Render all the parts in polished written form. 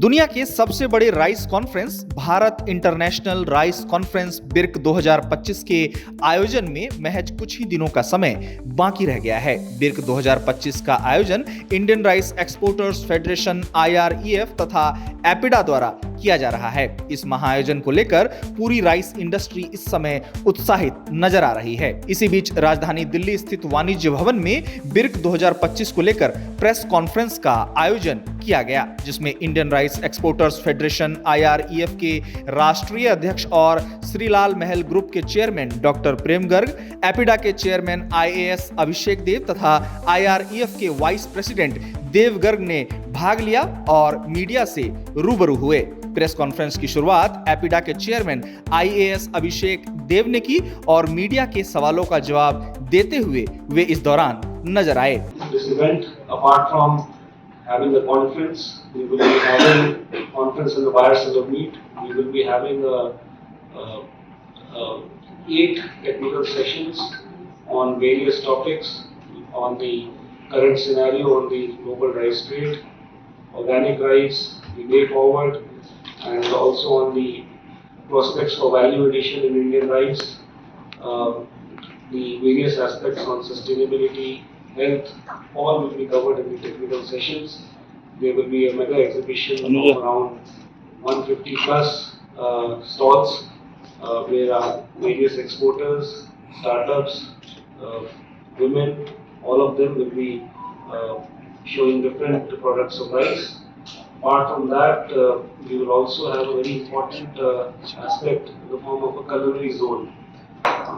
दुनिया के सबसे बड़े rice conference Bharat international rice conference BIRC 2025 के आयोजन में महज कुछ ही दिनों का समय बाकी रह गया है। बिर्क 2025 का आयोजन Indian rice exporters federation IREF तथा एपिडा द्वारा किया जा रहा है। इस महाआयोजन को लेकर पूरी राइस इंडस्ट्री इस समय उत्साहित नजर आ रही है। इसी बीच राजधानी दिल्ली स्थित वाणिज्य भवन में बिर्क 2025 को लेकर प्रेस कॉन्फ्रेंस का आयोजन किया गया, जिसमें Indian rice exporters federation IREF के राष्ट्रीय अध्यक्ष और श्रीलाल महल ग्रुप के चेयरमैन डॉक्टर प्रेम गर्ग, एपिडा के चेयरमैन IAS अभिषेक देव तथा IREF के वाइस प्रेसिडेंट देव गर्ग ने भाग लिया और मीडिया से रूबरू हुए। प्रेस कॉन्फ्रेंस की शुरुआत एपिडा के चेयरमैन IAS अभिषेक देव ने की और मीडिया के सवालों का जवाब देते हुए वे इस दौरान नजर आए। Having the conference, we will be having conference in the buyers of the meet. We will be having 8 technical sessions on various topics on the current scenario on the global rice trade, organic rice, the way forward, and also on the prospects for value addition in Indian rice, the various aspects on sustainability, health, all will be covered in the technical sessions. There will be a mega exhibition of around 150 plus stalls where various exporters, startups, women, all of them will be showing different products of rice. Apart from that, we will also have a very important aspect in the form of a culinary zone.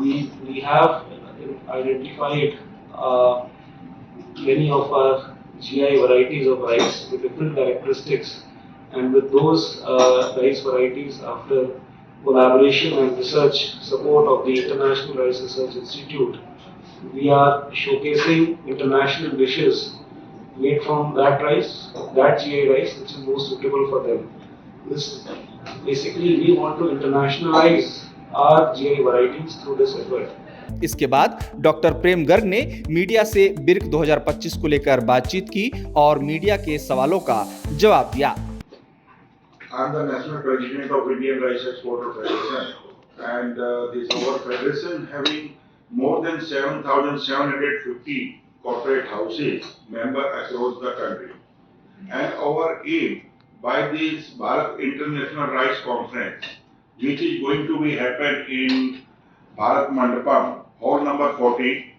We have identified many of our GI varieties of rice with different characteristics, and with those rice varieties, after collaboration and research support of the International Rice Research Institute, we are showcasing international dishes made from that rice, that GI rice which is most suitable for them. This basically, we want to internationalize our GI varieties through this effort. इसके बाद doctor प्रेम गर्ग ने media से बिर्क 2025 को लेकर बातचीत की और media के सवालों का जवाब दिया। I'm the national president of Indian Rice Exporter Federation, and this our federation having more than 7,750 corporate houses member across the country, and our aim by this Bharat International Rice Conference, which is going to be happen in Bharat Mandapam, hall number 40,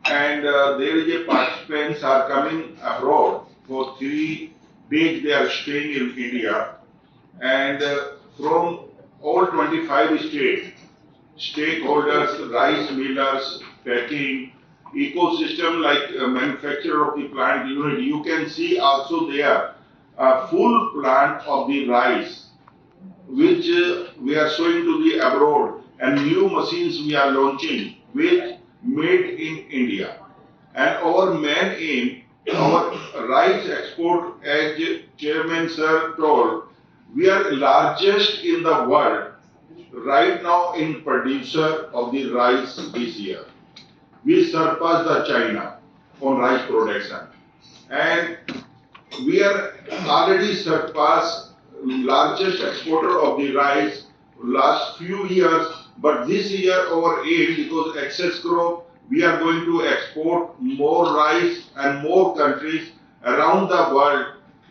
and there is a participants are coming abroad for 3 days. They are staying in India, and from all 25 states, stakeholders, rice millers, packing, ecosystem like manufacturer of the plant unit. You can see also there a full plant of the rice, which we are showing to the abroad, and new machines we are launching with made in India. And our main aim, our rice export, as Chairman Sir told, we are largest in the world right now in producer of the rice this year. We surpass the China on rice production, and we are already surpassed largest exporter of the rice last few years. But this year our aim, because excess crop, we are going to export more rice and more countries around the world.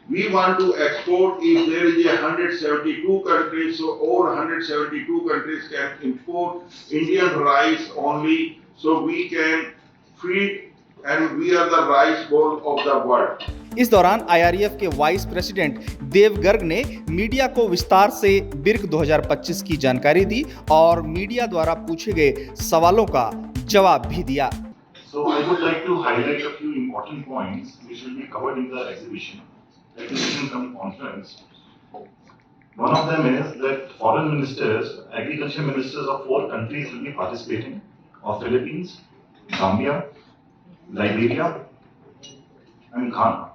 We want to export, if there is 172 countries, so all 172 countries can import Indian rice only, so we can feed, and we are the rice bowl of the world. इस दौरान IREF के vice president देव गर्ग ने media को विस्तार से बिर्क 2025 की जानकारी दी और मीडिया द्वारा पूछे गए सवालों का जवाब भी दिया। So I would like to highlight a few important points which will be covered in the exhibition conference. One of them is that foreign ministers, agriculture ministers of 4 countries will be participating: of Philippines, Zambia, Liberia, and Ghana.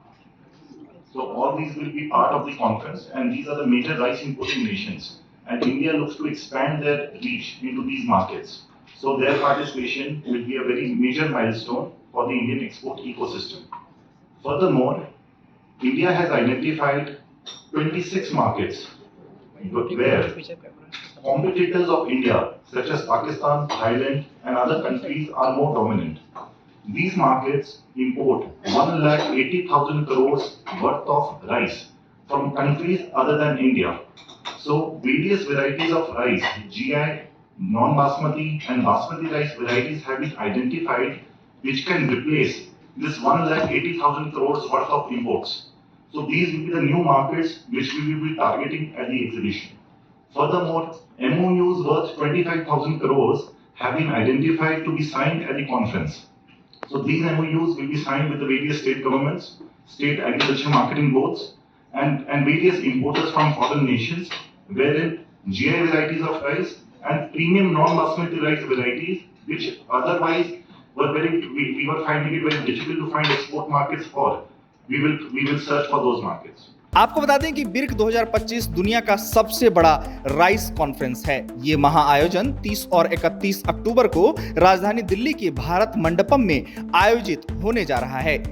So all these will be part of the conference, and these are the major rice importing nations, and India looks to expand their reach into these markets. So their participation will be a very major milestone for the Indian export ecosystem. Furthermore, India has identified 26 markets where competitors of India, such as Pakistan, Thailand, and other countries, are more dominant. These markets import 1,80,000 crores worth of rice from countries other than India. So various varieties of rice, GI, non-basmati and basmati rice varieties have been identified which can replace this 1,80,000 crores worth of imports. So these will be the new markets which we will be targeting at the exhibition. Furthermore, MOUs worth 25,000 crores have been identified to be signed at the conference. So these MOUs will be signed with the various state governments, state agriculture marketing boards, and various importers from foreign nations, wherein GI varieties of rice and premium non-basmati rice varieties, which otherwise we were finding it very difficult to find export markets for. We will search for those markets. आपको बता दें कि बिर्क 2025 दुनिया का सबसे बड़ा rice conference है। ये महाआयोजन 30 और 31 अक्टूबर को राजधानी दिल्ली के भारत मंडपम में आयोजित होने जा रहा है।